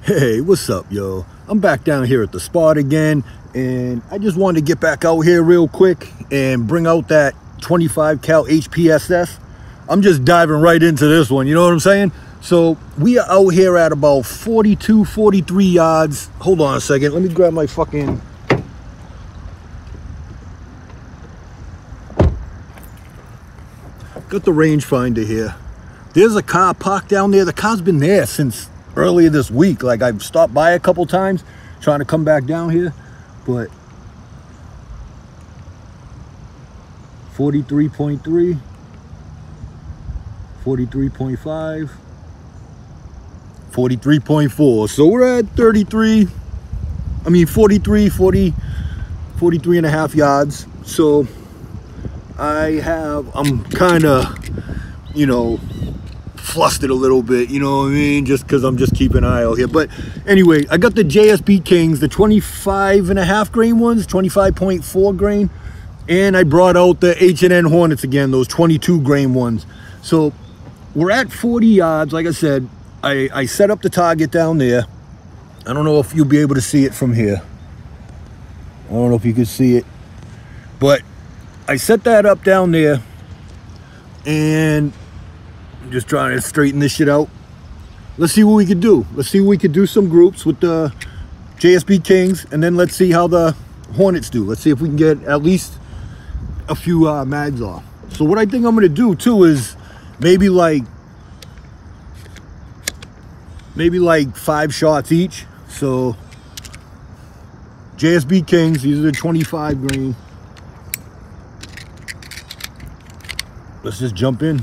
Hey, what's up, yo? I'm back down here at the spot again, and I just wanted to get back out here real quick and bring out that 25 cal HPSS. I'm just diving right into this one, you know what I'm saying? So we are out here at about 42, 43 yards. Hold on a second, let me grab my fucking... Got the rangefinder here. There's a car parked down there. The car's been there since earlier this week. Like, I've stopped by a couple times trying to come back down here, but 43.3, 43.5, 43.4. So we're at 43, 43 and a half yards. So I'm kind of, you know, flustered a little bit, you know what I mean, just because I'm just keeping an eye out here. But anyway, I got the JSB Kings, the 25.5 grain ones, 25.4 grain, and I brought out the H&N Hornets again, those 22 grain ones. So we're at 40 yards. Like I said, I set up the target down there. I don't know if you'll be able to see it from here. I don't know if you can see it, but I set that up down there, and I'm just trying to straighten this shit out. Let's see what we could do. Let's see what we could do some groups with the JSB Kings, and then let's see how the Hornets do. Let's see if we can get at least a few mags off. So what I think I'm gonna do too is maybe like 5 shots each. So JSB Kings, these are the 25 grain. Let's just jump in.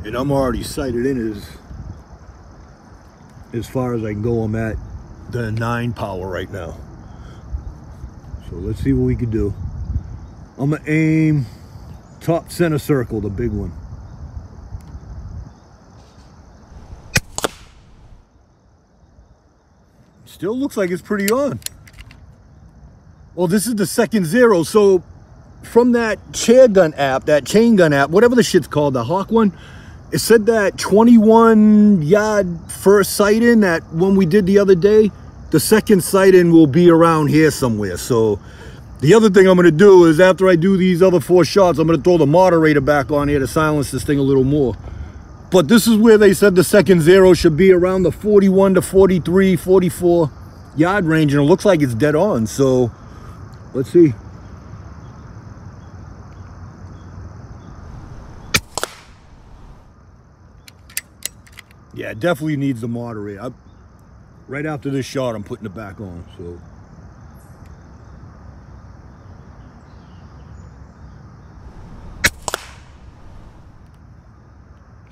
And I'm already sighted in as far as I can go. I'm at the 9 power right now. So let's see what we can do. I'm gonna aim top center circle, the big one. Still looks like it's pretty on. Well, this is the second zero. So from that chain gun app, whatever the shit's called, the Hawk one, it said that 21 yard first sight-in, that one we did the other day, the second sight-in will be around here somewhere. So the other thing I'm going to do is, after I do these other 4 shots, I'm going to throw the moderator back on here to silence this thing a little more. But this is where they said the second zero should be around the 41 to 43, 44 yard range, and it looks like it's dead on. So let's see. Yeah, it definitely needs the moderator. Right after this shot, I'm putting it back on.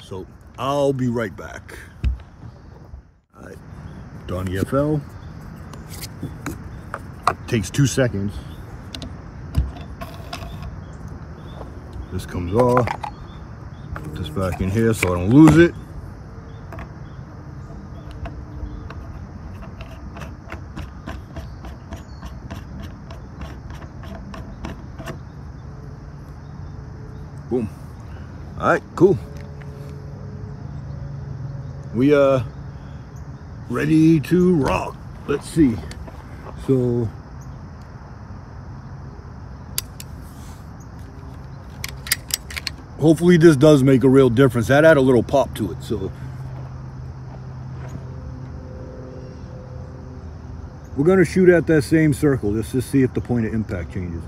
So I'll be right back. All right, DonnyFL. Takes 2 seconds. This comes off. Put this back in here so I don't lose it. Boom. All right, cool. We are ready to rock. Let's see. So hopefully this does make a real difference. That had a little pop to it. So we're gonna shoot at that same circle just to see if the point of impact changes.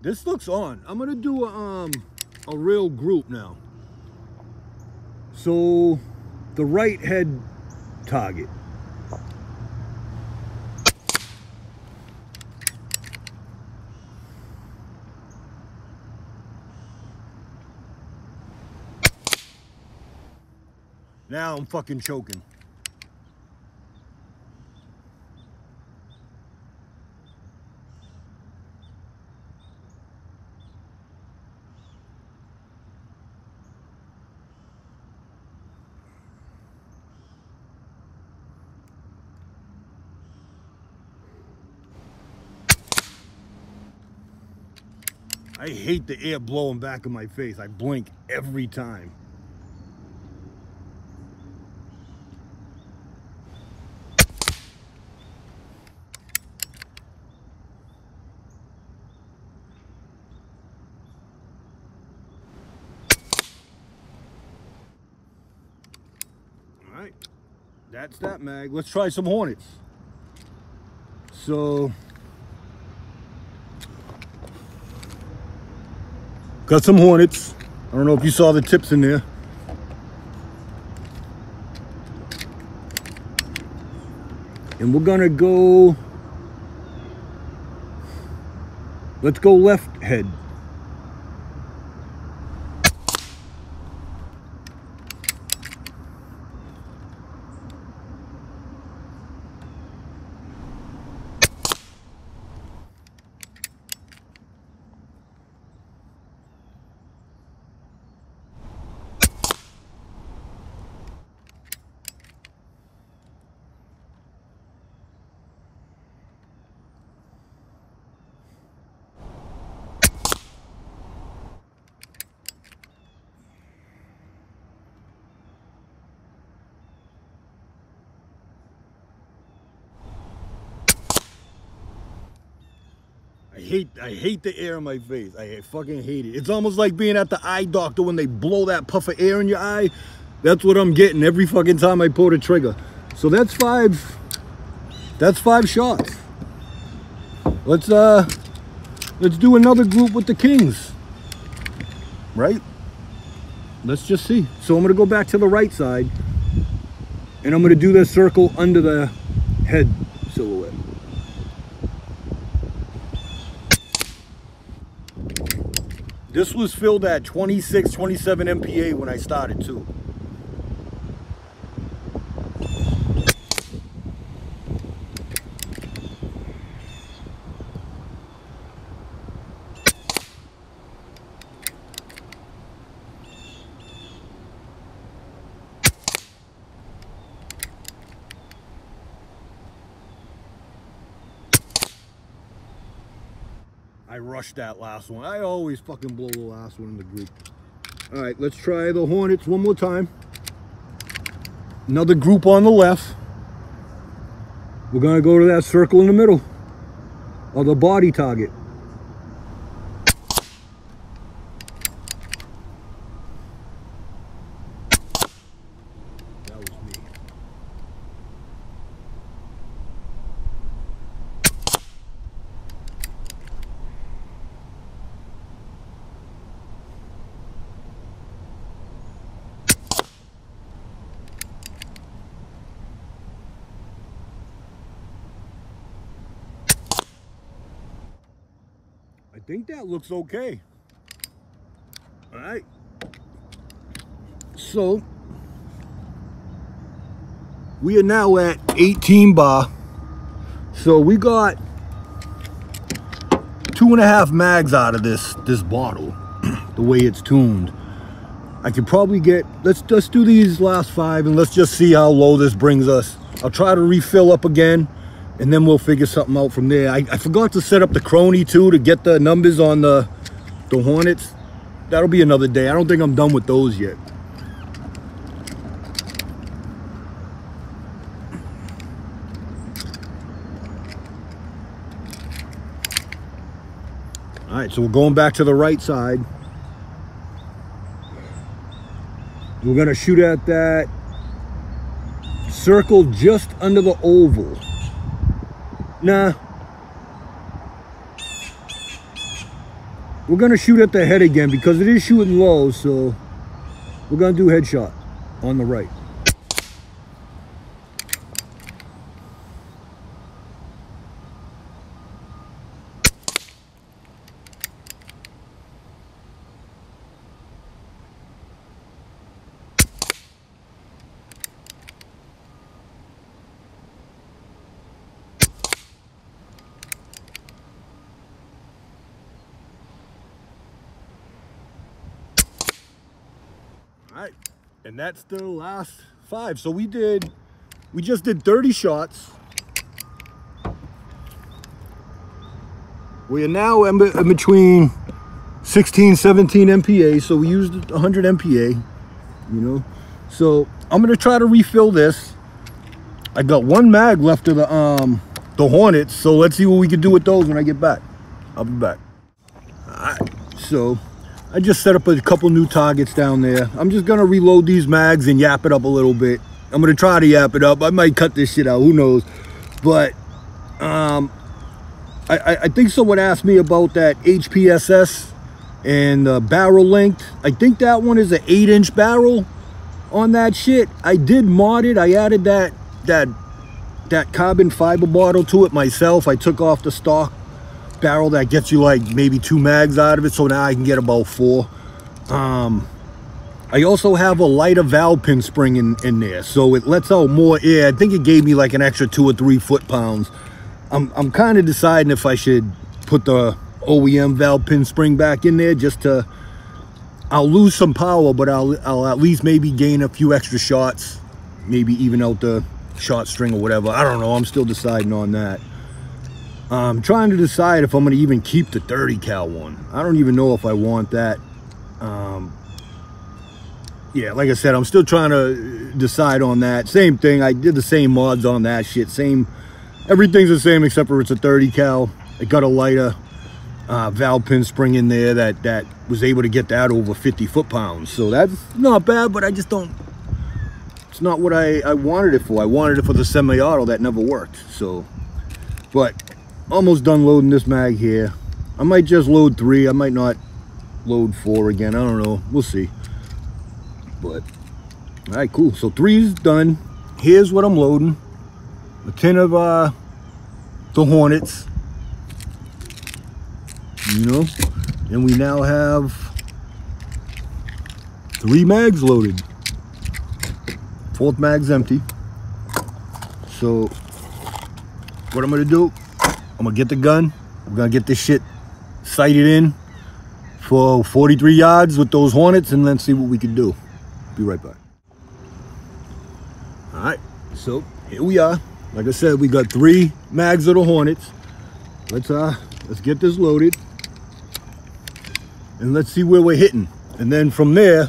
This looks on. I'm gonna do a real group now. So the right head target. Now I'm fucking choking. I hate the air blowing back in my face. I blink every time. All right, that's that mag. Let's try some Hornets. So, got some Hornets. I don't know if you saw the tips in there. And we're gonna go, let's go left head. I hate the air in my face. I fucking hate it. It's almost like being at the eye doctor when they blow that puff of air in your eye. That's what I'm getting every fucking time I pull the trigger. So that's five shots. Let's do another group with the Kings. Right? Let's just see. So I'm gonna go back to the right side and I'm gonna do this circle under the head silhouette. This was filled at 26, 27 MPa when I started too. I rushed that last one. I always fucking blow the last one in the group. All right, let's try the Hornets one more time. Another group on the left. We're gonna go to that circle in the middle, or the body target. That was me. I think that looks okay. All right. So we are now at 18 bar. So we got 2.5 mags out of this bottle, the way it's tuned. I could probably get, let's just do these last 5 and let's just see how low this brings us. I'll try to refill up again and then we'll figure something out from there. I forgot to set up the Crony too to get the numbers on the Hornets. That'll be another day. I don't think I'm done with those yet. All right, so we're going back to the right side. We're gonna shoot at that circle just under the oval. Nah. We're gonna shoot at the head again because it is shooting low, so we're gonna do headshot on the right. All right, and that's the last 5. So we just did 30 shots. We are now in between 16, 17 MPa, so we used 100 MPa, you know. So I'm gonna try to refill this. I got one mag left of the Hornets, so let's see what we can do with those when I get back. I'll be back. All right, so I just set up a couple new targets down there. I'm just gonna reload these mags and yap it up a little bit. I'm gonna try to yap it up. I might cut this shit out, who knows? But I think someone asked me about that HPSS and barrel length. I think that one is an 8-inch barrel on that shit. I did mod it. I added that carbon fiber bottle to it myself. I took off the stock barrel that gets you like maybe 2 mags out of it, so now I can get about 4. I also have a lighter valve pin spring in there, so it lets out more air. I think it gave me like an extra 2 or 3 foot-pounds. I'm kind of deciding if I should put the OEM valve pin spring back in there, just to, I'll lose some power, but I'll at least maybe gain a few extra shots, maybe even out the shot string or whatever. I don't know, I'm still deciding on that. I'm trying to decide if I'm going to even keep the 30 cal one. I don't even know if I want that. Yeah, like I said, I'm still trying to decide on that. Same thing, I did the same mods on that shit. Everything's the same except for it's a 30 cal. I got a lighter valve pin spring in there that was able to get that over 50 foot-pounds. So that's not bad, but I just don't, it's not what I wanted it for. I wanted it for the semi-auto that never worked. So, but almost done loading this mag here. I might just load 3. I might not load 4 again. I don't know. We'll see. But all right, cool. So 3 is done. Here's what I'm loading: a tin of the Hornets, you know, and we now have 3 mags loaded. 4th mag's empty. So what I'm gonna do, I'm gonna get the gun. We're gonna get this shit sighted in for 43 yards with those Hornets, and then see what we can do. Be right back. All right, so here we are. Like I said, we got 3 mags of the Hornets. Let's get this loaded, and let's see where we're hitting. And then from there,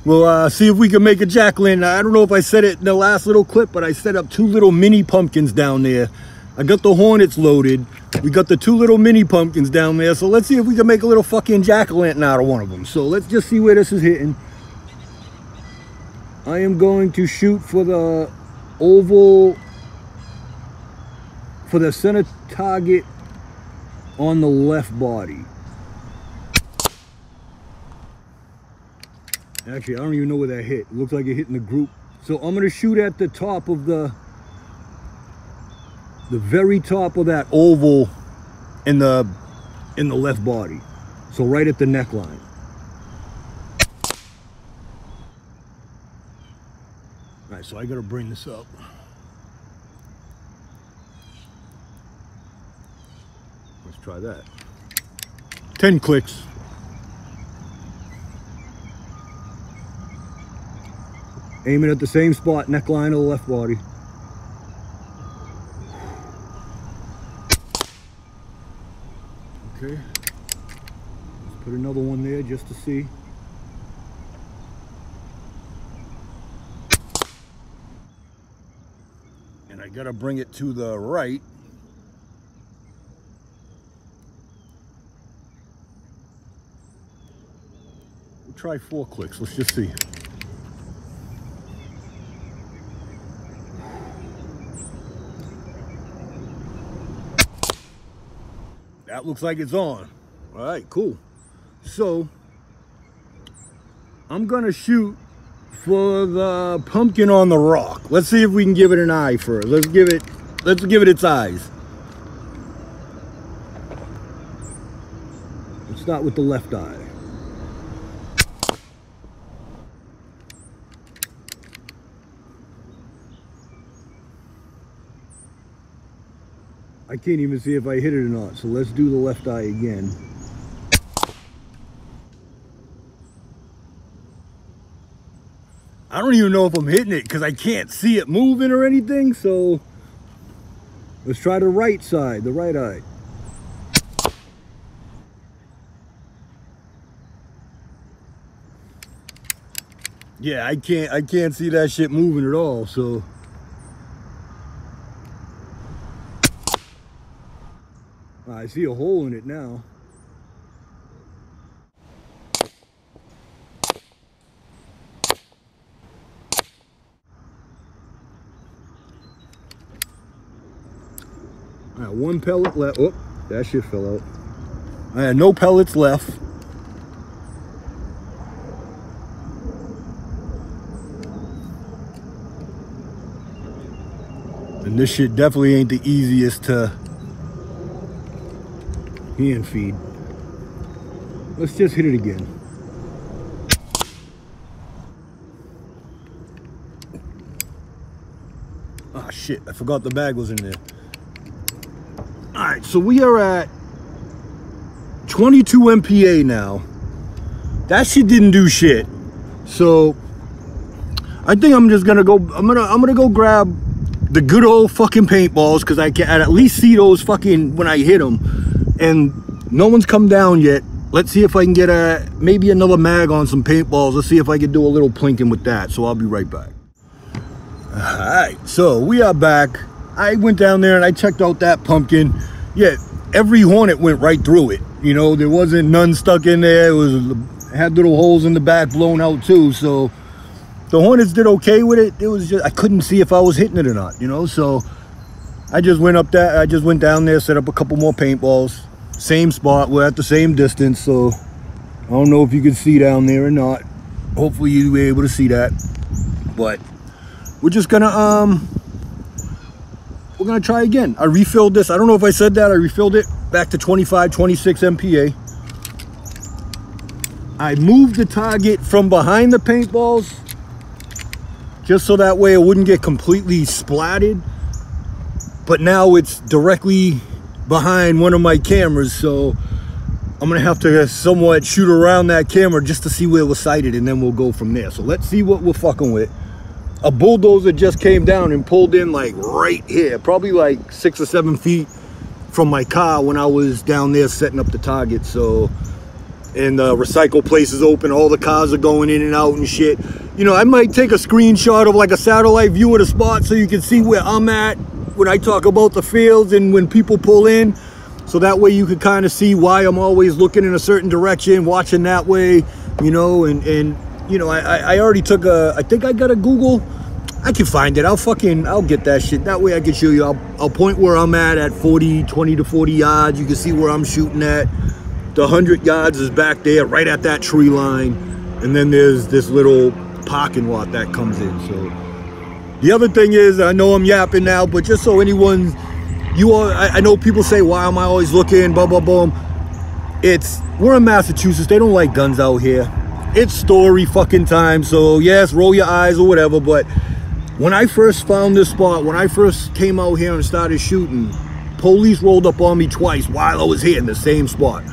we'll see if we can make a jack-o'-lantern. I don't know if I said it in the last little clip, but I set up 2 little mini pumpkins down there. I got the Hornets loaded. We got the 2 little mini pumpkins down there. So let's see if we can make a little fucking jack-o'-lantern out of one of them. So let's just see where this is hitting. I am going to shoot for the oval, for the center target on the left body. Actually, I don't even know where that hit. It looks like it hit in the group. So I'm gonna shoot at the top of the very top of that oval in the left body. So right at the neckline. All right, so I gotta bring this up. Let's try that. 10 clicks. Aiming at the same spot, neckline of the left body. Okay. Let's put another one there just to see. And I gotta bring it to the right. We'll try 4 clicks. Let's just see. That looks like it's on. All right, cool. So I'm gonna shoot for the pumpkin on the rock. Let's see if we can give it an eye first. Let's give it its eyes. Let's start with the left eye. I can't even see if I hit it or not, so let's do the left eye again. I don't even know if I'm hitting it because I can't see it moving or anything, so let's try the right side, the right eye. Yeah, I can't see that shit moving at all, so. I see a hole in it now. I got one pellet left. Oh, that shit fell out. I had no pellets left. And this shit definitely ain't the easiest to hand feed. Let's just hit it again. Ah, shit, I forgot the bag was in there. All right, so we are at 22 MPa now. That shit didn't do shit. So I think I'm just gonna go, I'm gonna go grab the good old fucking paintballs, because I can at least see those fucking when I hit them. And no one's come down yet. Let's see if I can get maybe another mag on some paintballs. Let's see if I can do a little plinking with that. So I'll be right back. All right, so we are back. I went down there and I checked out that pumpkin. Yeah, every Hornet went right through it. You know, there wasn't none stuck in there. It had little holes in the back blown out too. So the Hornets did okay with it. It was just, I couldn't see if I was hitting it or not, you know? So I just went up there, I just went down there, set up a couple more paintballs. Same spot, we're at the same distance, so I don't know if you can see down there or not. Hopefully you'll be able to see that. But we're just gonna we're gonna try again. I refilled this. I don't know if I said that. I refilled it back to 25, 26 MPa. I moved the target from behind the paintballs just so that way it wouldn't get completely splatted. But now it's directly behind one of my cameras, so I'm gonna have to somewhat shoot around that camera just to see where it was sighted, and then we'll go from there. So let's see what we're fucking with. A bulldozer just came down and pulled in like right here, probably like 6 or 7 feet from my car when I was down there setting up the target. So, and the recycle place is open, all the cars are going in and out and shit. You know, I might take a screenshot of like a satellite view of the spot so you can see where I'm at when I talk about the fields and when people pull in. So that way you can kind of see why I'm always looking in a certain direction, watching that way, you know, and you know, I already took I think I got a Google. I can find it. I'll get that shit. That way I can show you. I'll point where I'm at 20 to 40 yards. You can see where I'm shooting at. The 100 yards is back there, right at that tree line. And then there's this little parking lot that comes in. So the other thing is, I know I'm yapping now, but just so anyone, I know people say, why am I always looking, blah, blah, blah. We're in Massachusetts. They don't like guns out here. It's story fucking time. So yes, roll your eyes or whatever. But when I first found this spot, when I first came out here and started shooting, police rolled up on me twice while I was here in the same spot.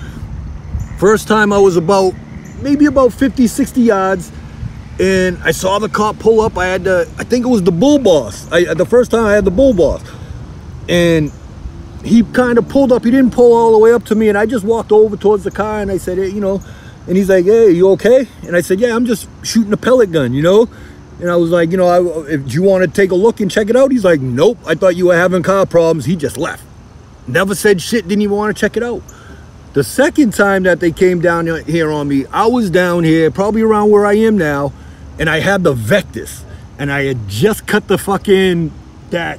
First time I was maybe about 50, 60 yards, and I saw the cop pull up. I think it was the bull boss. The first time I had the bull boss. And he kind of pulled up. He didn't pull all the way up to me, and I just walked over towards the car, and I said, hey, you know, and he's like, hey, you okay? And I said, yeah, I'm just shooting a pellet gun, you know? And I was like, you know, do you want to take a look and check it out? He's like, nope, I thought you were having car problems. He just left. Never said shit, didn't even want to check it out. The second time that they came down here on me, I was down here, probably around where I am now, and I had the Vectis, and I had just cut the fucking, that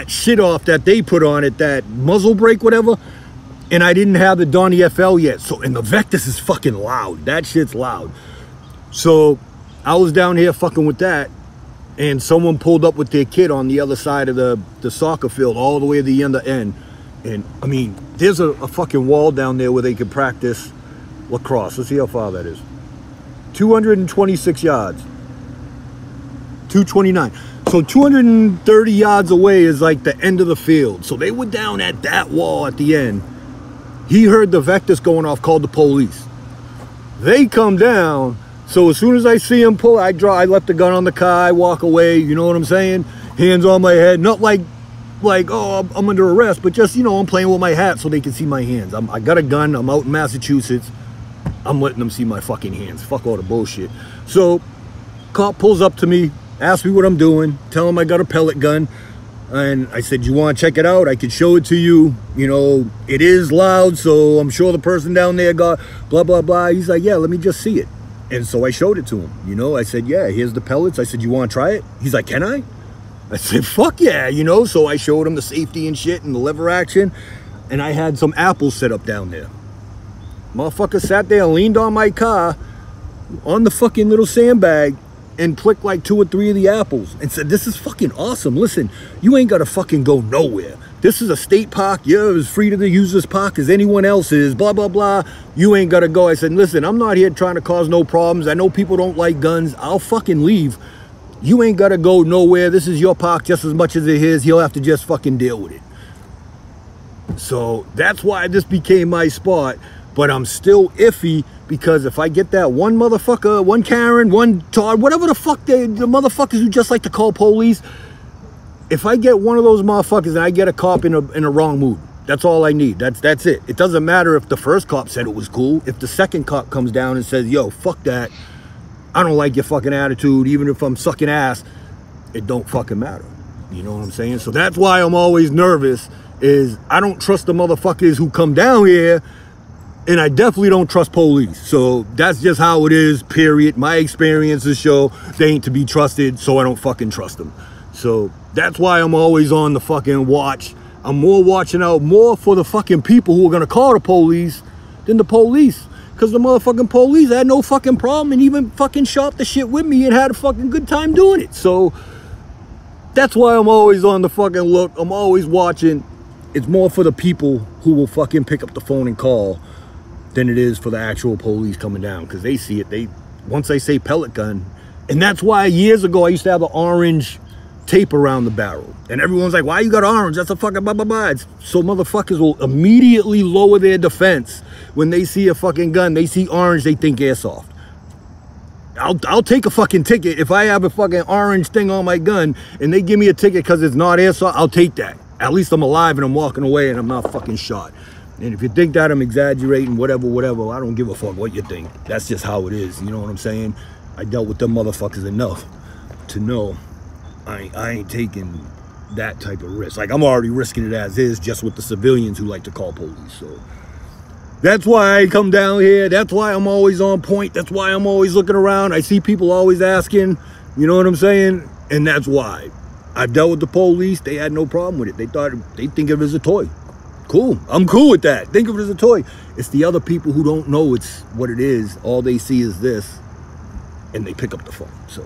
shit off that they put on it, that muzzle brake, whatever, and I didn't have the DonnyFL yet. So, and the Vectis is fucking loud. That shit's loud. So I was down here fucking with that, and someone pulled up with their kid on the other side of the soccer field, all the way to the end. And I mean, there's a fucking wall down there where they could practice lacrosse. Let's see how far that is. 226 yards. 229. So 230 yards away is like the end of the field. So they were down at that wall at the end. He heard the Vectis going off, called the police. They come down. So as soon as I see him pull, I left the gun on the car, I walk away, you know what I'm saying? Hands on my head, not like, oh, I'm under arrest, but just, you know, I'm playing with my hat so they can see my hands. I got a gun, I'm out in Massachusetts, I'm letting them see my fucking hands. Fuck all the bullshit. So Cop pulls up to me, asks me what I'm doing, tell him I got a pellet gun. And I said, you want to check it out? I could show it to you. You know, it is loud, so I'm sure the person down there got blah, blah, blah. He's like, yeah, let me just see it. And so I showed it to him. You know, I said, yeah, here's the pellets. I said, you want to try it? He's like, can I? I said, fuck yeah, you know. So I showed him the safety and shit and the lever action. And I had some apples set up down there. Motherfucker sat there and leaned on my car on the fucking little sandbag and clicked like 2 or 3 of the apples and said, this is fucking awesome. Listen, you ain't gotta fucking go nowhere. This is a state park. You're as free to use this park as anyone else is, blah, blah, blah. You ain't gotta go. I said, listen, I'm not here trying to cause no problems. I know people don't like guns. I'll fucking leave. You ain't gotta go nowhere. This is your park just as much as it is. He'll have to just fucking deal with it. So that's why this became my spot. But I'm still iffy because if I get that one motherfucker, one Karen, one Todd, whatever the fuck the motherfuckers who just like to call police, if I get one of those motherfuckers and I get a cop in a wrong mood, that's all I need. That's it. It doesn't matter if the first cop said it was cool. If the second cop comes down and says, yo, fuck that, I don't like your fucking attitude, even if I'm sucking ass, it don't fucking matter. You know what I'm saying? So that's why I'm always nervous, is I don't trust the motherfuckers who come down here. And I definitely don't trust police. So that's just how it is, period. My experiences show they ain't to be trusted, so I don't fucking trust them. So that's why I'm always on the fucking watch. I'm more watching out more for the fucking people who are gonna call the police than the police. Because the motherfucking police had no fucking problem and even fucking shot the shit with me and had a fucking good time doing it. So that's why I'm always on the fucking look. I'm always watching. It's more for the people who will fucking pick up the phone and call than it is for the actual police coming down, because they see it. Once they say pellet gun, and that's why years ago I used to have the orange tape around the barrel, and everyone's like, why you got orange? That's a fucking blah blah blah. It's so motherfuckers will immediately lower their defense when they see a fucking gun. They see orange, they think airsoft. I'll take a fucking ticket if I have a fucking orange thing on my gun and they give me a ticket because it's not airsoft. I'll take that. At least I'm alive and I'm walking away and I'm not fucking shot. And if you think that I'm exaggerating, whatever, I don't give a fuck what you think. That's just how it is. You know what I'm saying? I dealt with them motherfuckers enough to know I ain't taking that type of risk. Like, I'm already risking it as is, just with the civilians who like to call police. So that's why I come down here. That's why I'm always on point. That's why I'm always looking around. I see people always asking, you know what I'm saying? And that's why. I've dealt with the police. They had no problem with it. They think of it as a toy. Cool. I'm cool with that. Think of it as a toy. It's the other people who don't know it's what it is. All they see is this, and they pick up the phone. So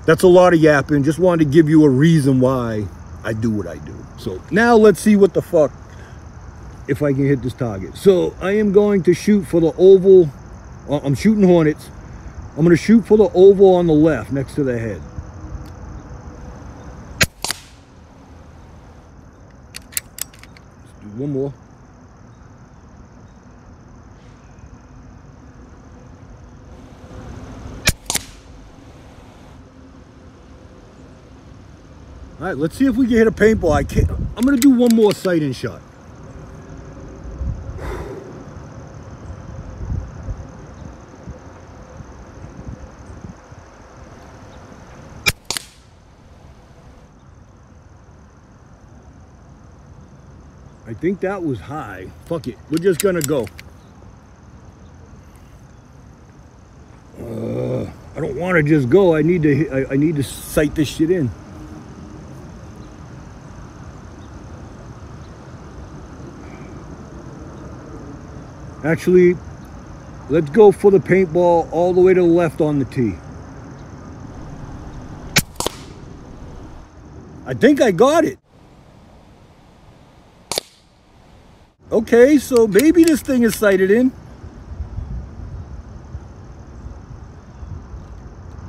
that's a lot of yapping. Just wanted to give you a reason why I do what I do. So now let's see what the fuck, if I can hit this target. So I am going to shoot for the oval. I'm shooting Hornets. I'm going to shoot for the oval on the left next to the head. One more. All right, let's see if we can hit a paintball. I'm gonna do one more sight-in shot. I think that was high. Fuck it. We're just gonna go. I don't want to just go. I need to sight this shit in. Actually, let's go for the paintball all the way to the left on the tee. I think I got it. Okay, so maybe this thing is sighted in.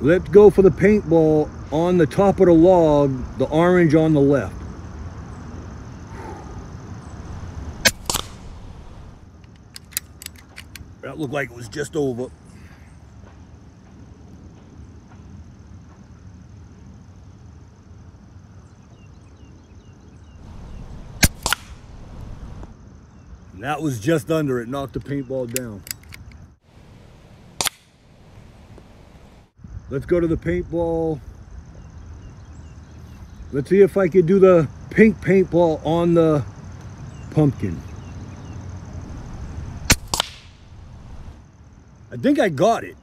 Let's go for the paintball on the top of the log, the orange on the left. That looked like it was just over. And that was just under it, knocked the paintball down. Let's go to the paintball. Let's see if I could do the pink paintball on the pumpkin. I think I got it.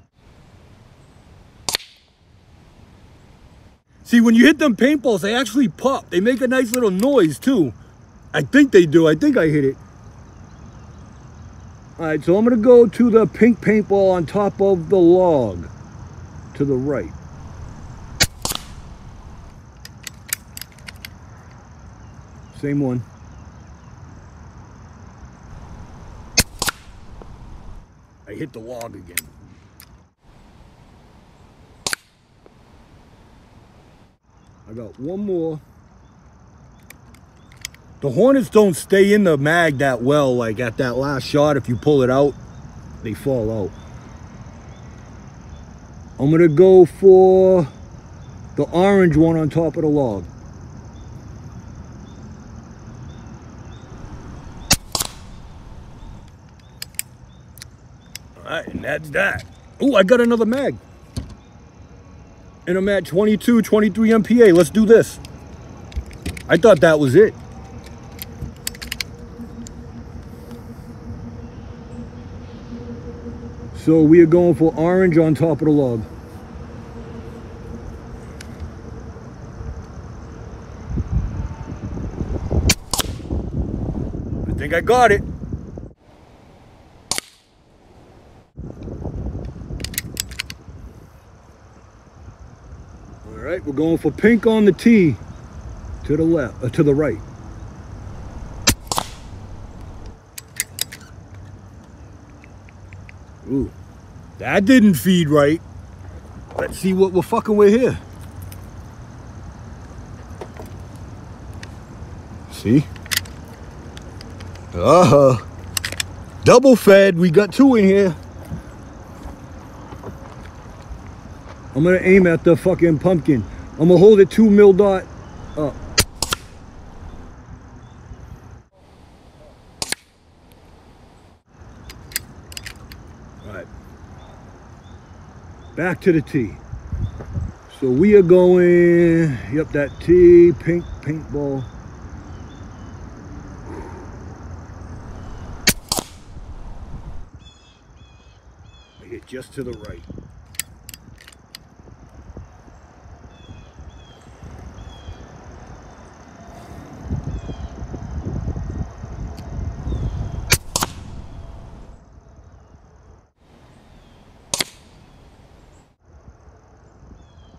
See, when you hit them paintballs, they actually pop. They make a nice little noise too. I think they do. I think I hit it. All right, so I'm gonna go to the pink paintball on top of the log to the right. Same one. I hit the log again. I got one more. The Hornets don't stay in the mag that well, like at that last shot. If you pull it out, they fall out. I'm gonna go for the orange one on top of the log. All right, and that's that. Oh, I got another mag. And I'm at 22, 23 MPA. Let's do this. I thought that was it. So we are going for orange on top of the log. I think I got it. All right, we're going for pink on the tee to the left, to the right. Ooh, that didn't feed right. Let's see what we're fucking with here. See? Double fed. We got two in here. I'm gonna aim at the fucking pumpkin. I'm gonna hold it 2 mil dot up. Alright. Back to the tee. So we are going, yep, that tee, pink paintball. I hit just to the right.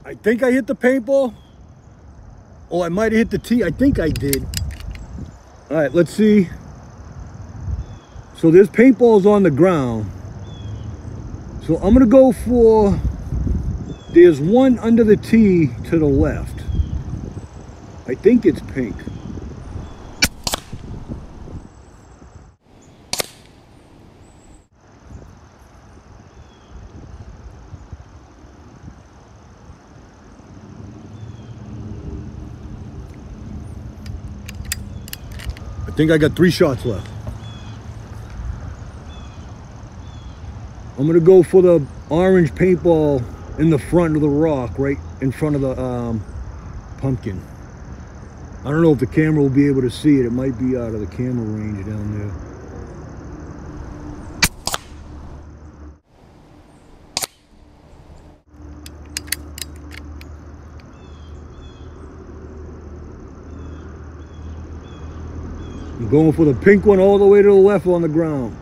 I think I hit the paintball. Oh, I might have hit the tee. I think I did. All right, let's see. So there's paintballs on the ground. So I'm gonna go for, there's one under the tee to the left. I think it's pink. I think I got 3 shots left. I'm gonna go for the orange paintball in the front of the rock, right in front of the pumpkin. I don't know if the camera will be able to see it. It might be out of the camera range down there. I'm going for the pink one all the way to the left on the ground.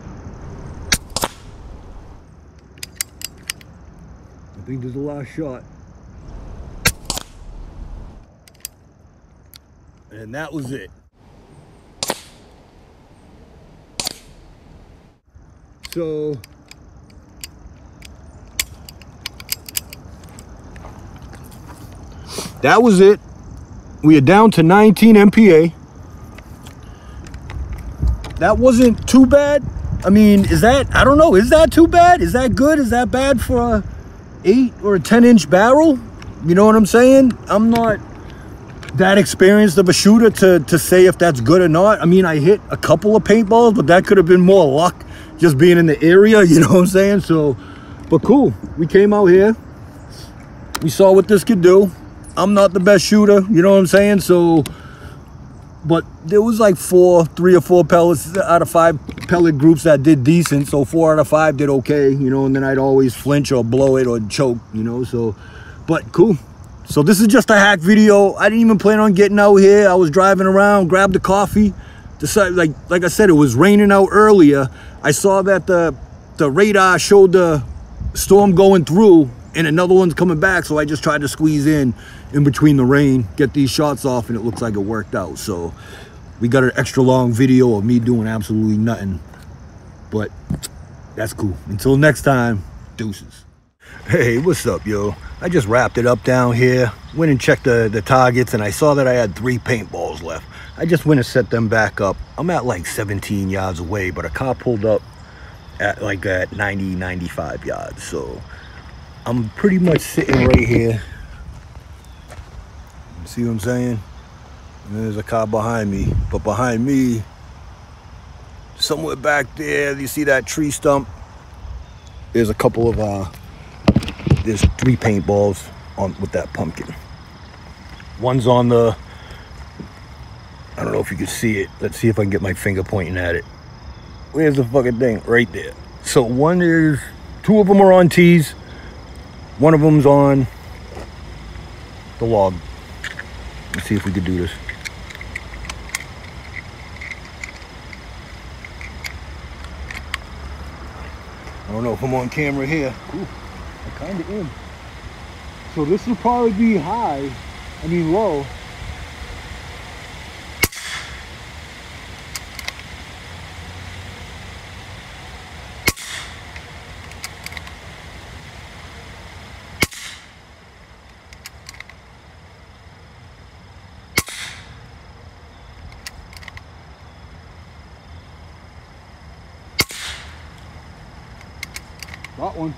I think this is the last shot. And that was it. So that was it. We are down to 19 MPA. That wasn't too bad. I mean, is that, I don't know, is that too bad? Is that good? Is that bad for a 8 or a 10-inch barrel? You know what I'm saying? I'm not that experienced of a shooter to say if that's good or not. I mean, I hit a couple of paintballs, but that could have been more luck just being in the area, you know what I'm saying? So, but cool. We came out here. we saw what this could do. I'm not the best shooter, you know what I'm saying? So, but there was like 3 or 4 pellets out of 5 pellet groups that did decent. So 4 out of 5 did okay, you know, and then I'd always flinch or blow it or choke, you know, so, but cool. So this is just a hack video. I didn't even plan on getting out here. I was driving around, grabbed a coffee, decided, like I said, it was raining out earlier. I saw that the radar showed the storm going through and another one's coming back, so I just tried to squeeze in between the rain, get these shots off, and it looks like it worked out. So we got an extra long video of me doing absolutely nothing, but that's cool. Until next time, deuces. Hey, what's up, yo? I just wrapped it up down here, went and checked the targets, and I saw that I had 3 paintballs left. I just went and set them back up. I'm at like 17 yards away, but a car pulled up at 90, 95 yards, so I'm pretty much sitting right here. See what I'm saying? And there's a car behind me, but behind me, somewhere back there, you see that tree stump? There's a couple of there's 3 paintballs on with that pumpkin. One's on the, I don't know if you can see it. Let's see if I can get my finger pointing at it. Where's the fucking thing? Right there. So 2 of them are on tees. One of them's on the log. Let's see if we can do this. I don't know if I'm on camera here. Ooh, I kind of am. So this will probably be low. Got one.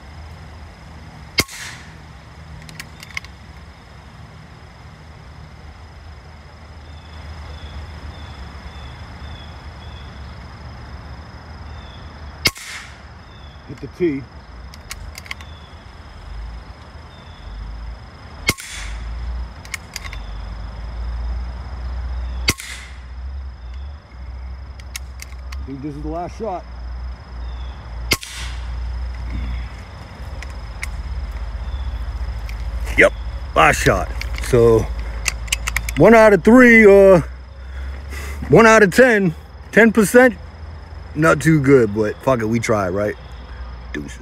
Hit the tee. I think this is the last shot. Yep, last shot. So 1 out of 3 or 1 out of 10, 10%, not too good, but fuck it, we try, right? Deuces.